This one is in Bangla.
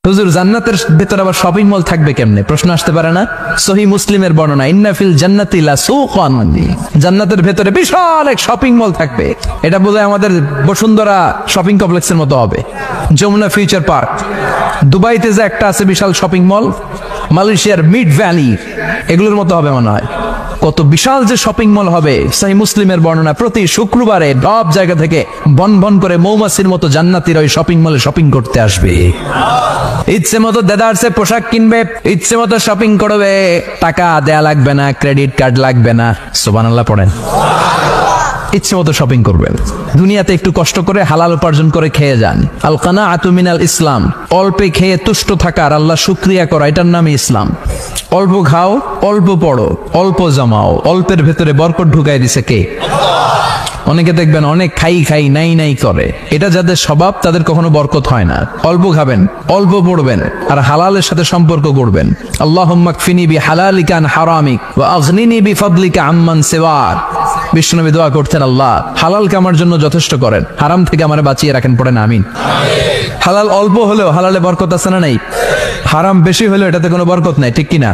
হুজুর জান্নাতের ভেতরে আবার শপিং মল থাকবে কেমনে? প্রশ্ন আসতে পারে না? সহিহ মুসলিমের বর্ণনা, ইন্না ফিল জান্নাতি লাসুকান, জান্নাতের ভেতরে বিশাল এক শপিং মল থাকবে। এটা বোধহয় আমাদের বসুন্ধরা শপিং কমপ্লেক্সের মতো হবে, যমুনা ফিউচার পার্ক। দুবাইতে যে একটা আছে বিশাল শপিং মল, মালয়েশিয়ার মিড ভ্যালি, এগুলোর মতো হবে মনে হয়। কত বিশাল যে শপিং মল হবে। সহিহ মুসলিমের বর্ণনা, প্রতি শুক্রবারে সব জায়গা থেকে বন বন করে মৌমাছির মতো জান্নাতীরা ওই শপিং মলে শপিং করতে আসবে। ইচ্ছে মতো দেদারসে পোশাক কিনবে, ইচ্ছে মতো শপিং করবে, টাকা দেয়া লাগবে না, ক্রেডিট কার্ড লাগবে না। সুবহানাল্লাহ পড়েন। ইচ্ছে মতো শপিং করবেন। দুনিয়াতে একটু কষ্ট করে হালাল উপার্জন করে খেয়ে যান। আল কানাআতু মিনাল ইসলাম, অল্পে খেয়ে তুষ্ট থাকার, আল্লাহ শুকরিয়া করা, এটার নামই ইসলাম। অল্প খাও, অল্প পড়ো, অল্প জমাও, অল্পের ভেতরে বরকত ঢুকাই দিছে কে? অনেকে দেখবেন অনেক খাই খাই নাই নাই করে, এটা যাদের স্বভাব তাদের কখনো বরকত হয় না। অল্প খাবেন, অল্প পড়বেন, আর হালালের সাথে সম্পর্ক করবেন। আল্লাহুম্মা কফিনি বিহালালিকা আন হারামিক ওয়া আগনিনি বিফাদলিকা আম্মান সিওয়াক। বিষ্ণুনবী দোয়া করতেন, আল্লাহ হালালকে আমার জন্য যথেষ্ট করেন, হারাম থেকে আমারে বাঁচিয়ে রাখেন। পড়েন আমিন। হালাল অল্প হলেও হালালে বরকত আছে না নাই? হারাম বেশি হলেও এটাতে কোনো বরকত নাই, ঠিক কিনা?